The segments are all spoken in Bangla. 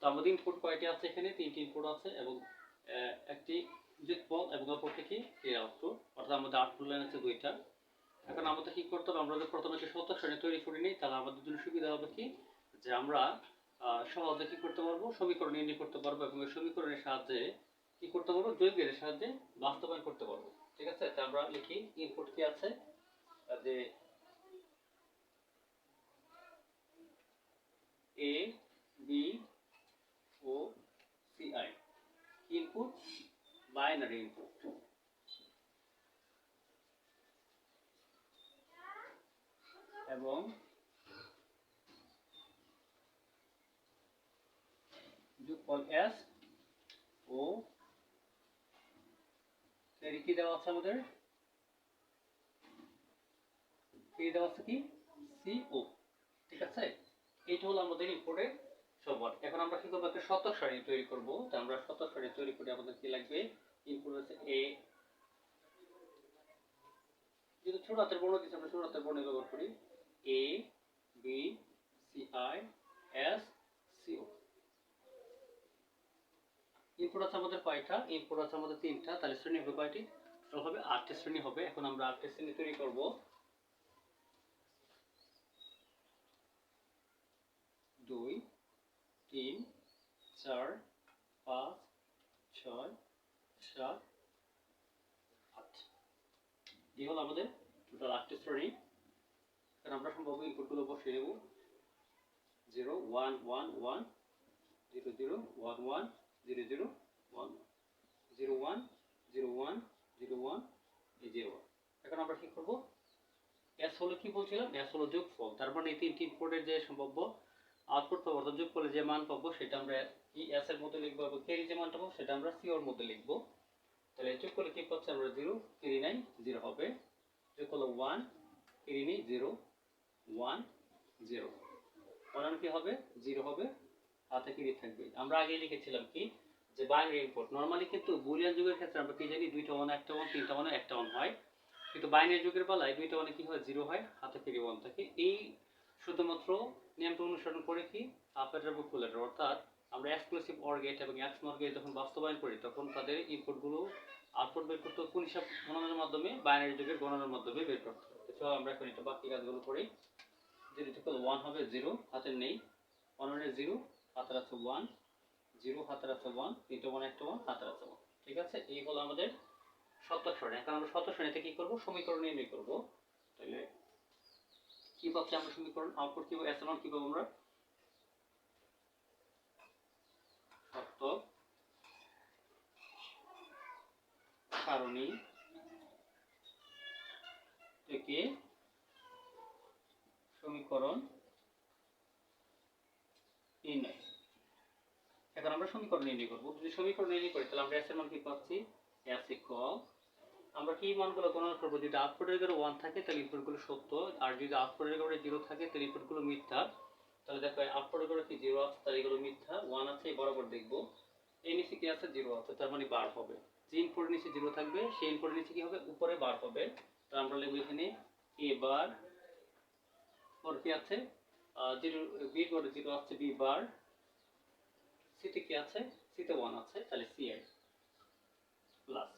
তো আমাদের ইনপুট কয়টি আছে এখানে? তিনটি ইনপুট আছে এবং একটি যোগফল এবং অপরটি কি এর আউটপুট, অর্থাৎ আমাদের আউটপুট লাইন আছে দুইটা। এখন আমাদের কি করতে হবে? আমরা যদি প্রথমে একটা শতক সারণী তৈরি করে নিই তাহলে আমাদের জন্য সুবিধা হবে কি, যে আমরা সহজে কি করতে পারবো, সমীকরণ নির্ণয় করতে পারবো এবং এই সমীকরণের সাহায্যে কি করতে পারবো, যৌগের সাহায্যে বাস্তবায়ন করতে পারবো। ঠিক আছে, তো আমরা লিখি ইনপুট কি আছে, যে এ বি ও C I input, binary input. এবং যোগফল এস ও কি দেওয়া আছে আমাদের, কি দেওয়া আছে কি সিও। ঠিক আছে, এইটা হলো আমাদের ইনপুটের সবর। এখন আমরা কি করবো, একটা শতক সারণী তৈরি করব। তো আমরা শতক সারণী তৈরি করে আমাদের কি লাগবে, ইনপুট হচ্ছে এ, যদি ছোট হাতের বর্ণ দিচ্ছি আমরা ছোট হাতের বর্ণ ব্যবহার করি, A B C I S CO. Input আছে আমাদের কয়টা? ইনপুট আছে আমাদের তিনটা, তাহলে শ্রেণী হবে কয়টি? টোটাল হবে 8টি শ্রেণী হবে। এখন আমরা 8টি শ্রেণী তৈরি করব। 2 3 4 5 6 7 8, এই হলো আমাদের টোটাল 8টি শ্রেণী। এখন আমরা সম্ভব ইনপুটগুলো বসিয়ে দেব। 0 1 1 1 0 0 1 1 0 0 1 0 1 0 1 0 1 এই 0 1। এখন আমরা কি করব, এস হলো কি বলছিলাম, এস হলো যোগফল। তার মানে এই তিনটি ইনপুটের যে সম্ভাব্য আউটপুট পাবো অর্থাৎ যোগফলের যে মান পাবো সেটা আমরা কি এস এর মধ্যে লিখবো এবং ক্যারি যে মানটা পাবো সেটা আমরা সি এর মধ্যে লিখবো। তাহলে যোগ করলে কি পাচ্ছি আমরা 0, ক্যারি নাই 0 হবে। যোগ করলে 1, ক্যারি নেই 0 1 0, অনান কি হবে 0 হবে, হাতে ক্যারি থাকবে। আমরা আগে লিখেছিলাম কি, যে বাইনারি ইনপুট নরমালি কিন্তু বুলিয়ান যুগের ক্ষেত্রে আমরা কি জানি, দুইটা ওয়ান একটা ওয়ান, তিনটা ওয়ান একটা ওয়ান হয়, কিন্তু বাইনারি যুগের বেলায় দুইটা ওয়ানে কি হয় 0 হয়, হাতে ক্যারি 1 থাকে। এই শুধুমাত্র নিয়মটা অনুসরণ করে কি হাফ লেটার এবং ফুল লেটার, অর্থাৎ আমরা এক্সক্লুসিভ অর গেট এবং এক্সনর গেট যখন বাস্তবায়ন করি তখন তাদের ইনপুটগুলো আউটপুট বের করতে কোন হিসাব গণনার মাধ্যমে, বাইনারি যুগের গণনার মাধ্যমে বের করতে হবে। তো আমরা এখন এটা বাকি কাজগুলো করি। 0 ইকুয়াল 1 হবে 0, হাতের নেই, 1 এর 0, হাতের আছে 1, 0 হাতের আছে 1, তিনটা 1 একটা 1, হাতের আছে 1। ঠিক আছে, এই হলো আমাদের শতক সারণী। এখন আমরা শতক সারণীতে কি করব, সমীকরণ নির্ণয় করব। তাহলে কি পাচ্ছি আমরা সমীকরণ, আউটপুট কি পাবো, এস এর মান কি পাবো আমরা, শতক সারণী থেকে সমীকরণ নির্ণয়। এখন আমরা সমীকরণ নির্ণয় করব। যদি সমীকরণ নির্ণয় করি তাহলে আমরা এস এর মান কি পাচ্ছি, এস ইকুয়াল, আমরা কি মানগুলো গণনা করব, যদি আউটপুটের ঘরে 1 থাকে তাহলে ইনপুটগুলো সত্য, আর যদি আউটপুটের ঘরে 0 থাকে তাহলে ইনপুটগুলো মিথ্যা। তাহলে দেখো আউটপুটের ঘরে কি 0 আছে তাহলে এগুলো মিথ্যা, 1 আছে বরাবর দেখব, এই নিচে কি আছে 0 আছে তার মানে বার হবে। যে ইনপুটের নিচে 0 থাকবে সেই ইনপুটের নিচে কি হবে, উপরে বার হবে। তো আমরা লিখব এখানে এ বার, পর কি আছে 0, বি ঘরে 0 আছে বি বার, সিতে কি আছে, সিতে 1 আছে তাহলে সি আই প্লাস,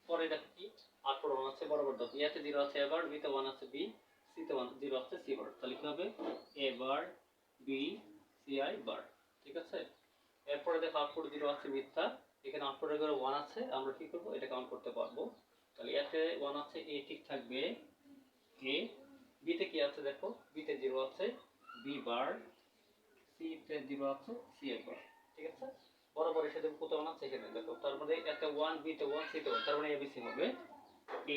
পরে দেখো কি আউটপুট 1 আছে বরাবর দাও, এতে 0 আছে এবার, বিতে 1 আছে বি, সিতে 1 0 আছে সি বার, তাহলে কি হবে এ বার বি সি আই বার। ঠিক আছে, এরপরে দেখো আউটপুট 0 আছে মিথ্যা, এখানে আউটপুটের ঘরে 1 আছে, আমরা কি করব এটা কাউন্ট করতে পারবো। তাহলে এতে 1 আছে, এ ঠিক থাকবে এ, বিতে কি আছে দেখো, বিতে 0 আছে বি বার, সিতে 0 আছে সি আই বার। ঠিক আছে, বরাবর এসে দেখো কত 1 আছে এখানে দেখো, তার মানে এতে 1 বিতে 1 সিতে 1, তার মানে এবিসি হবে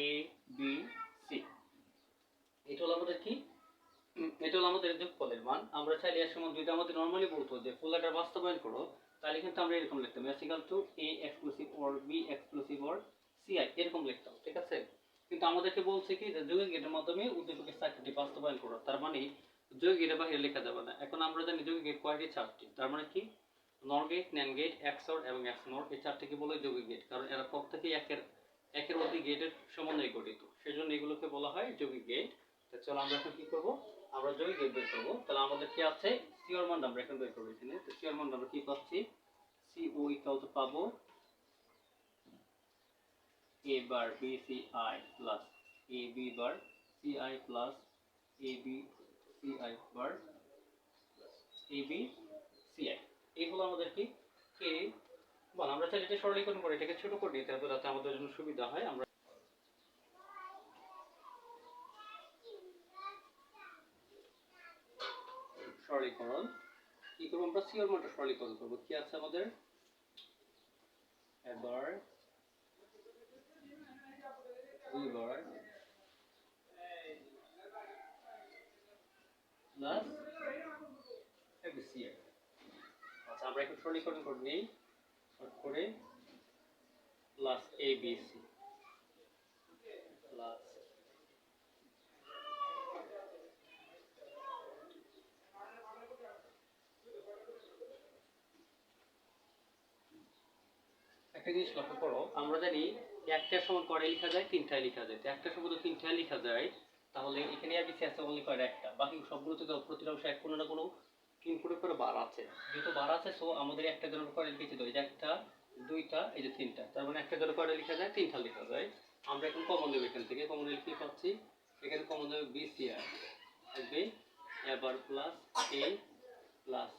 এ বি সি। এটা হলো আমাদের কি, এটা হলো আমাদের যোগফলের মান। আমরা চাইলে এর সমান যদি আমাদের নরমালি বলতো যে ফুল লেটার বাস্তবায়ন করো তাহলে কিন্তু আমরা এরকম লিখতাম S equal to A exclusive or B exclusive or C I, এরকম লিখতাম। ঠিক আছে, কিন্তু আমাদেরকে বলছে কি যে যৌগিক গেটের মাধ্যমে উদ্দীপকের চারটি বাস্তবায়ন করো, তার মানে যৌগিক গেটের বাইরে লেখা যাবে না। এখন আমরা জানি যৌগিক গেট কয়টি, 4টি, তার মানে কি নর গেট, ন্যান্ড গেট, এক্সঅর এবং এক্সনর, এই চারটিকে বলে যৌগিক গেট, কারণ এরা প্রত্যেকই একের অধিক গেটের সমন্বয়ে গঠিত, সেজন্য এগুলোকে বলা হয় যৌগিক গেট। তো চলো আমরা এখন কি করব, আমরা যৌগিক গেট বের করব। তাহলে আমাদের কি আছে, সিওর মান আমরা এখন বের করব। এখানে তো সিওর মান এখন আমরা কি পাচ্ছি CO ইকুয়াল টু পাবো A bar BCI plus AB bar CI plus AB CI bar AB CI। এই হলো আমাদের কি বল আমরা চাইলে এটা সরলীকরণ করে এটাকে ছোট করে নিতে হবে যাতে আমাদের জন্য সুবিধা হয়। আমরা সরলীকরণ কি করবো, আমরা সিওর মানটা সরলীকরণ করবো। কি আছে আমাদের এবার দুইবার প্লাস FCI। আচ্ছা আমরা এখন সরলীকরণ করে নিই, শর্ট করে প্লাস ABC প্লাস একটা জিনিস লক্ষ্য করো, আমরা জানি একটার সমান কয়টা লেখা যায়, তিনটায় লেখা যায়। তো একটার সমান তিনটায় লেখা যায়, তাহলে এখানে ABC আছে অনলি কয়টা, একটা। বাকি সবগুলোতে তো প্রতিটা অংশে এক কোনো না কোনো ইনপুটের করে বার আছে। যেহেতু বার আছে সো আমাদের একটা জন্য কয়টা লিখেছি, তো এই যে একটা দুইটা এই যে তিনটা, তার মানে একটা জন্য কয়টা লেখা যায়, তিনটা লেখা যায়। আমরা এখন কমন দেব, এখান থেকে কমন দিলে কি পাচ্ছি, এখানে কমন দেবে BCI থাকবে এবার প্লাস A প্লাস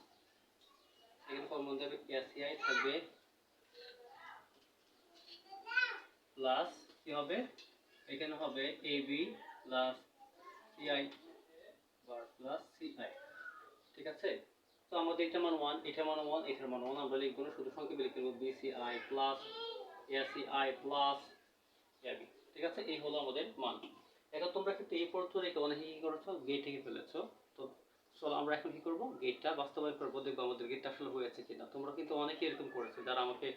এখানে কমন দেবে SCI থাকবে প্লাস কি হবে, এখানে হবে AB প্লাস CI বার প্লাস CI। ঠিক আছে, তো আমাদের এটা মান 1, এটা মান 1, এটার মান 1, আমরা লিখব না, শুধু সংক্ষেপে লিখব BCI plus SCI plus AB। ঠিক আছে, এই হলো আমাদের মান। এখন তোমরা কিন্তু এই পর্যন্ত রেখে অনেকে কি করেছো, গেট থেকে ফেলেছো। তো চলো আমরা এখন কি করব, গেটটা বাস্তবায়ন করবো, দেখবো আমাদের গেটটা আসলে হয়েছে কিনা। তোমরা কিন্তু অনেকে এরকম করেছো, যারা আমাকে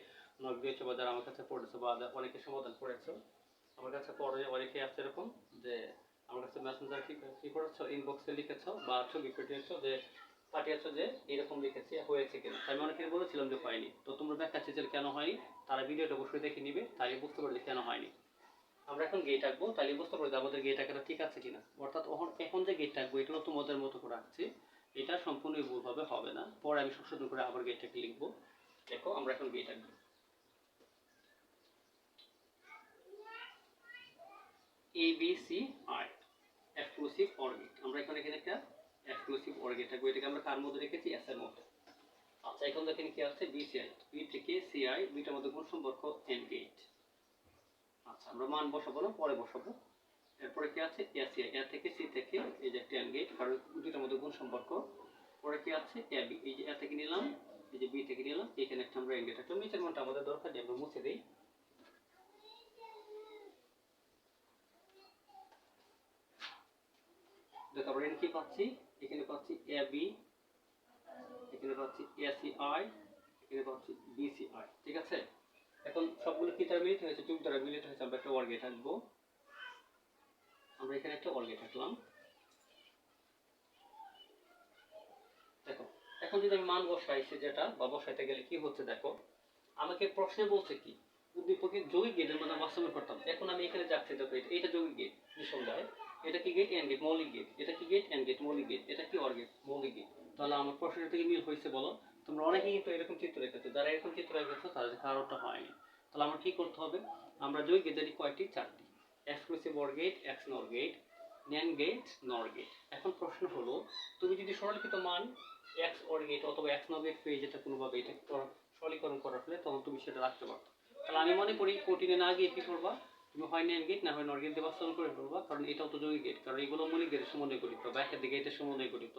নক দিয়েছো বা যারা আমার কাছে পড়েছো বা অনেকে সমাধান করেছো। আমার কাছে পড়ে অনেকে আছে এরকম যে আমার কাছে মেসেঞ্জার কি করেছো, ইনবক্সে লিখেছো বা ছবি পাঠিয়েছো যে পাঠিয়েছো যে এরকম লিখেছি হয়েছে কিনা। আমি অনেকে বলেছিলাম যে হয়নি। তো তোমরা দেখাচ্ছি যে কেন হয়নি, তারা ভিডিওটা অবশ্যই দেখে নিবে, তাই বুঝতে পারবে কেন হয়নি। আমরা এখন গেট আঁকবো, তাহলে বুঝতে পারবো যে আমাদের গেট আঁকাটা ঠিক আছে কিনা। অর্থাৎ এখন যে গেটটা আঁকবো এটা তোমাদের মতো করে আঁকছি, এটা সম্পূর্ণ ভুলভাবে হবে না। পরে আমি সংশোধন করে আবার গেটটাকে লিখবো। দেখো আমরা এখন গেট আঁকবো। ABCI exclusive or gate. আমরা এখানে একটা এক্সক্লুসিভ অর গেট আঁকবো। এটাকে আমরা কার মধ্যে রেখেছি, S এর মধ্যে। আচ্ছা এখন দেখেন কি আছে, BCI, B থেকে CI, দুইটার মধ্যে কোন সম্পর্ক, এন্ড গেট। আচ্ছা আমরা মান বসাবো না, পরে বসাবো। এরপরে কি আছে, SCI, A থেকে C থেকে, এই যে একটা এন্ড গেট, কারণ দুইটার মধ্যে গুণ সম্পর্ক। পরে কি আছে AB, এই যে A থেকে নিলাম, এই যে B থেকে নিলাম, এখানে একটা আমরা এন্ড গেট একটা নিচের মানটা আমাদের দরকার নেই, আমরা মুছে দেই। দেখো আমরা এখানে কি পাচ্ছি, এখানে পাচ্ছি AB, এখানে পাচ্ছি SCI, এখানে পাচ্ছি BCI। ঠিক আছে, এখন সবগুলো কি দ্বারা মিলিত হয়েছে, যুগ দ্বারা মিলিত হয়েছে। আমরা একটা অর গেট আঁকবো, আমরা এখানে একটা অর গেট আঁকলাম। দেখো এখন যদি আমি মান বসাইছি যেটা বা বসাইতে গেলে কি হচ্ছে, দেখো আমাকে প্রশ্নে বলছে কি উদ্দীপকের যৌগিক গেটের মধ্যে বাস্তবায়ন করতাম। এখন আমি এখানে যাচ্ছি, দেখো এটা যৌগিক গেট নিঃসন্দেহে, এটা কি গেট, এন্ড গেট, মৌলিক গেট, এটা কি গেট, এন্ড গেট, মৌলিক গেট, এটা কি অর গেট, মৌলিক গেট। তাহলে আমার প্রশ্নের থেকে মিল হয়েছে বলো। তোমরা অনেকেই কিন্তু এরকম চিত্র রেখেছো, যারা এরকম চিত্র রেখেছো তাদের কারোটা হয়নি। তাহলে আমার কি করতে হবে, আমরা যৌগিক গেট জানি কয়টি, চারটি, এক্সক্লুসিভ অর গেট, এক্স নর গেট, ন্যান্ড গেট, নর গেট। এখন প্রশ্ন হলো, তুমি যদি সরলীকৃত মান এক্স অর গেট অথবা এক্স নর গেট পেয়ে যেতে কোনোভাবে, এটা সরলীকরণ করার ফলে, তখন তুমি সেটা রাখতে পারতো। তাহলে আমি মনে করি কঠিনে না গিয়ে কি করবা, তুমি হয় ন্যান্ড গেট না হয় নর গেট দিয়ে বাস্তবায়ন করে ফেলবা, কারণ এটাও তো যৌগিক গেট, কারণ এগুলো মৌলিক গেটের সমন্বয় গঠিত বা একের দিকে গেটের সমন্বয় গঠিত।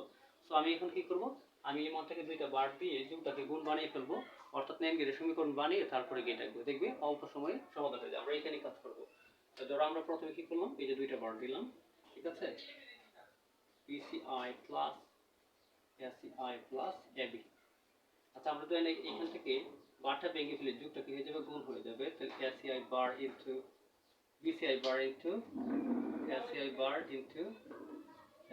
সো আমি এখন কি করব, আমি এই মানটাকে দুইটা বার দিয়ে যুগটাকে গুণ বানিয়ে ফেলবো, অর্থাৎ ন্যান্ড গেটের সমীকরণ বানিয়ে তারপরে গেট আঁকবো, দেখবে অল্প সময়ে সমাধান হয়ে যাবে। আমরা এখানে কাজ করবো। তো ধরো আমরা প্রথমে কি করলাম, এই যে দুইটা বার দিলাম, ঠিক আছে, BCI plus SCI plus AB। আচ্ছা আমরা তো এখান থেকে বারটা ভেঙে ফেলে যুগটা কি হয়ে যাবে, গুণ হয়ে যাবে। তাহলে SCI বার ইনটু BCI বার ইনটু SCI বার ইনটু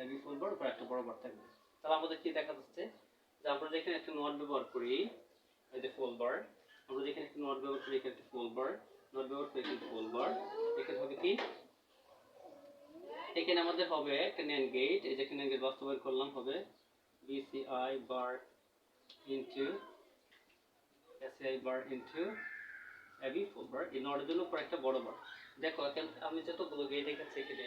AB ফুল বার, উপর একটা বড় বার থাকবে। তাহলে আমাদের কি দেখা যাচ্ছে, যে আমরা যেখানে একটা নট ব্যবহার করি, এই যে ফুল বার, আমরা যেখানে একটা নট ব্যবহার করি, এখানে একটা ফুল বার, নট ব্যবহার করি এখানে ফুল বার, এখানে হবে কি, এখানে আমাদের হবে একটা ন্যান্ড গেট, এই যে ন্যান্ড গেট বাস্তবায়ন করলাম, হবে BCI বার into SCI bar into AB full bar এই নটের জন্য উপর একটা বড় বার। দেখো এখন আমি যতগুলো গেট দেখাচ্ছি এখানে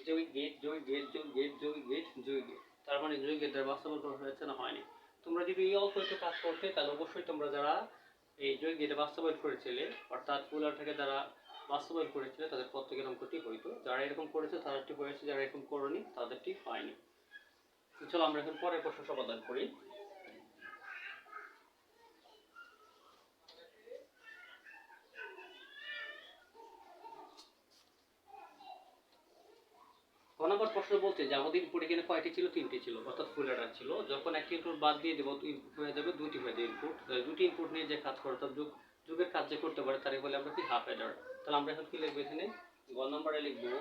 জয় গেট জয় গেট জয় গেট জয় গেট জয় গেট, তার মানে জয় গেট দ্বারা বাস্তবায়ন করা হয়েছে না হয়নি। তোমরা যদি এই অল্প একটু কাজ করতে তাহলে অবশ্যই তোমরা যারা এই জয় গেটে বাস্তবায়ন করেছিলে অর্থাৎ ফুলার থেকে যারা বাস্তবায়ন করেছিল তাদের প্রত্যেকের অঙ্কটি হইতো, যারা এরকম করেছে তাদেরটি হয়েছে, যারা এরকম করনি তাদেরটি হয়নি। চলো আমরা এখন পরের প্রশ্ন সমাধান করি। ক নম্বর প্রশ্ন বলছে যে আমাদের ইনপুট এখানে কয়টি ছিল, তিনটি ছিল অর্থাৎ ফুল অ্যাডার ছিল। যখন একটি ইনপুট বাদ দিয়ে দেবো ইনপুট হয়ে যাবে দুটি হয়ে যাবে ইনপুট, দুটি ইনপুট নিয়ে যে কাজ করে অর্থাৎ যুগের কাজ যে করতে পারে তারই বলে আমরা কি হাফ অ্যাডার। তাহলে আমরা এখন কি লিখবো এখানে গ নম্বরে লিখবো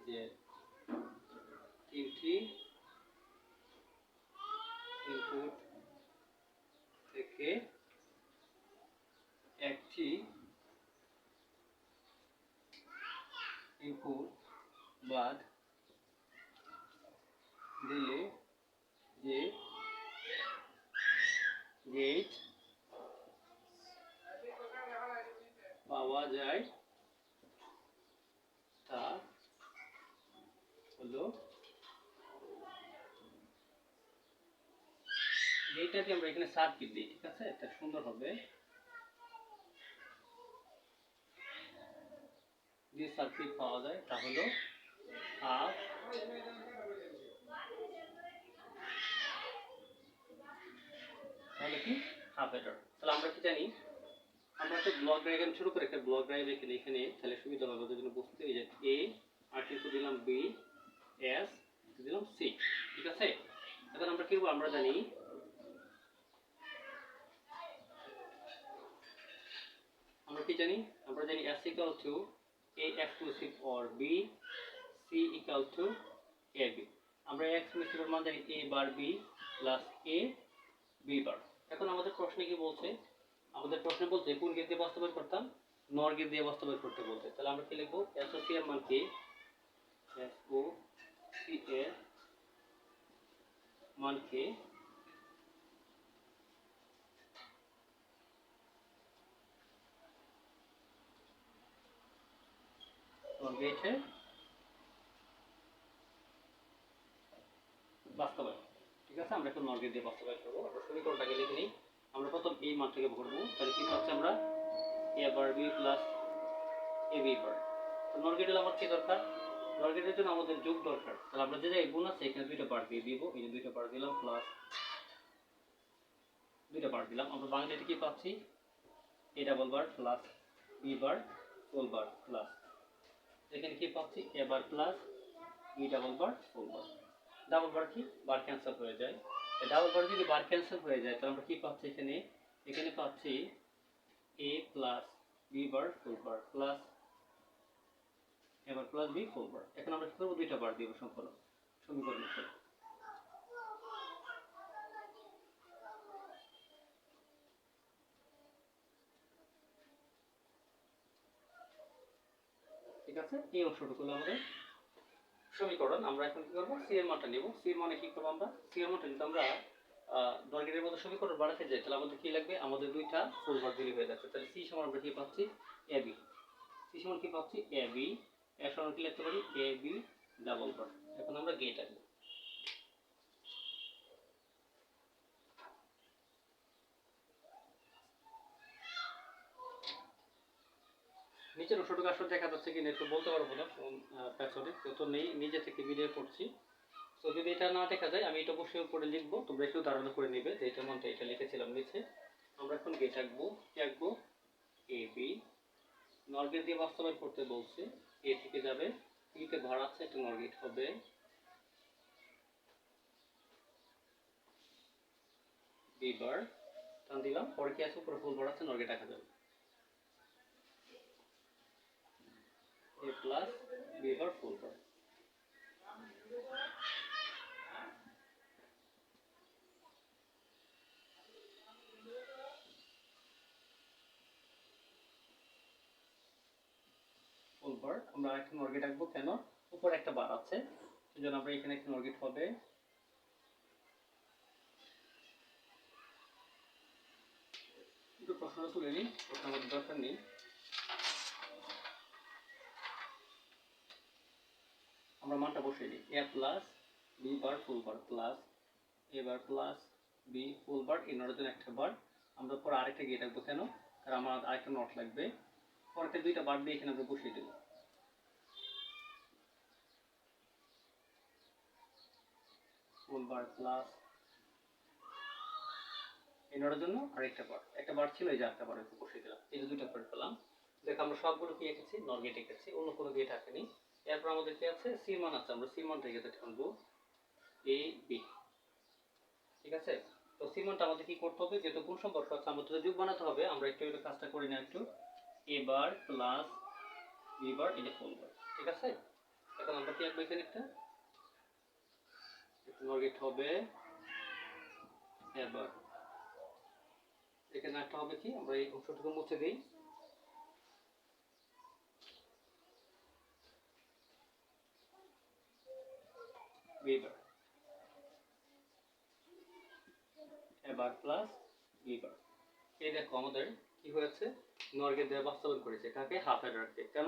যে তিনটি ইনপুট থেকে একটি ইনপুট বাদ দিলে যে গেট পাওয়া যায় তা হলো এইটাকে আমরা এখানে সার্কিট দিই, ঠিক আছে, এটা সুন্দর হবে। যে সার্কিট পাওয়া যায় তা হলো হাফ তাহলে কি হাফ অ্যাডার। তাহলে আমরা কি জানি, আমরা একটা ব্লক ডায়াগ্রাম শুরু করে একটা ব্লক ডায়াগ্রাম এখানে তাহলে সুবিধা হবে ওদের জন্য বুঝতে। এই যে এ আর কিছু দিলাম বি এস দিলাম সি, ঠিক আছে। এখন আমরা কি করব, আমরা জানি আমরা জানি S equal to A exclusive or B, C equal to AB। আমরা A exclusive এর মান জানি A bar B plus A B bar। এখন আমাদের প্রশ্নে কি বলছে, আমাদের প্রশ্নে বলছে কোন গেট দিয়ে বাস্তবায়ন করতাম, নর গেট দিয়ে বাস্তবায়ন করতে বলছে। তাহলে আমরা কি লিখবো, SOC এর মান কি, SOC এর মান কি গেটে বাস্তবায়ন, ঠিক আছে। আমরা এখন নর গেট দিয়ে বাস্তবায়ন করবো। আমরা সমীকরণটাকে লিখে নিই। আমরা প্রথম এই মানটাকে ভরবো, তাহলে কি পাচ্ছি আমরা A bar B plus AB বার। তো নর গেটের আমার কি দরকার, নর গেটের জন্য আমাদের যোগ দরকার। তাহলে আমরা যে জায়গায় গুণ আছে এখানে দুইটা বার দিয়ে দিব, এই যে দুইটা বার দিলাম প্লাস দুইটা বার দিলাম। আমরা বাংলাতে কি পাচ্ছি, A double bar plus B bar whole bar plus এখানে কি পাচ্ছি A bar plus B double bar whole bar. Double bar কি বার ক্যান্সেল হয়ে যায়, ডাবল বার যদি বার ক্যান্সেল হয়ে যায় তাহলে আমরা কি পাচ্ছি এখানে, এখানে পাচ্ছি A plus B bar whole bar plus A bar plus B whole bar. এখন আমরা কি করব, দুইটা বার দিব সম্পূর্ণ সমীকরণের সাথে, ঠিক আছে। এই অংশটুকু হলো আমাদের সমীকরণ। আমরা এখন কি করব, সি এর মানটা নিব। সি এর মানে কি করব, আমরা সি এর মানটা যদি আমরা দর্গের মতো সমীকরণ বাড়াতে যাই তাহলে আমাদের কি লাগবে, আমাদের দুইটা ফুল বার দিলে হয়ে যাচ্ছে। তাহলে সি সমান আমরা কি পাচ্ছি, এবি। সি সমান কি পাচ্ছি, এবি। এর সমান কি লিখতে পারি, এবি ডাবল বার। এখন আমরা গেট আনবো। নিচের অংশটুকু আসলে দেখা যাচ্ছে কিনা একটু বলতে পারবো না, পেছনে তো নেই, নিজে থেকে ভিডিও করছি। তো যদি এটা না দেখা যায় আমি এটা অবশ্যই উপরে লিখবো, তোমরা একটু ধারণা করে নিবে যে এটা মনটা এটা লিখেছিলাম নিচে। আমরা এখন গেট আঁকবো, কি আঁকবো, এ বি। নর গেট দিয়ে বাস্তবায়ন করতে বলছে, এ থেকে যাবে বিতে ভার আছে, একটা নর গেট হবে বি বার টান দিলাম, পরে কি আছে উপরে ফুল বার আছে, নর গেট আঁকা যাবে এ প্লাস বি বার ফুল বার। আমরা একটা নর গেট আঁকবো, কেন উপরে একটা বার আছে সেজন্য আমরা এখানে একটা নর গেট হবে প্রশ্নটা তুলে নিই, প্রশ্ন আমাদের দরকার নেই। আমরা মানটা বসিয়ে দিই, a plus B bar full bar plus A bar plus B full bar এই নটার জন্য একটা বার। আমরা পরে আরেকটা গিয়ে রাখবো, কেন? কারণ আমার আরেকটা নট লাগবে, পরেতে দুইটা বার দিয়ে এখানে আমরা বসিয়ে দেবো। ফুল বার প্লাস এই নটার জন্য আরেকটা বার, একটা বার ছিল এই যে একটা বার বসিয়ে দিলাম, এই যে দুইটা বার পেলাম। দেখো আমরা সবগুলো কি এঁকেছি, নর গেট এঁকেছি, অন্য কোনো গেট আঁকেনি। এরপর আমাদের কি আছে, সি মান আছে, আমরা সি মান থেকে টানবো এ বি, ঠিক আছে? তো সি মানটা আমাদের কি করতে হবে, যেহেতু কোন সম্পর্ক আছে আমাদের তো যোগ বানাতে হবে, আমরা একটু একটু কাজটা করি না একটু। এ বার প্লাস বি বার এটা ফুল বার, ঠিক আছে? এখন আমরা কি আঁকবো, এখানে একটা নর গেট হবে এবার, এখানে একটা হবে কি, আমরা এই অংশটুকু মুছে দিই, বিবার এবার প্লাস বিবার। এই দেখো আমাদের কি হয়েছে, নর্গের দেয়া বাস্তবায়ন করেছে, কাকে? হাফ অ্যাডারকে। কেন?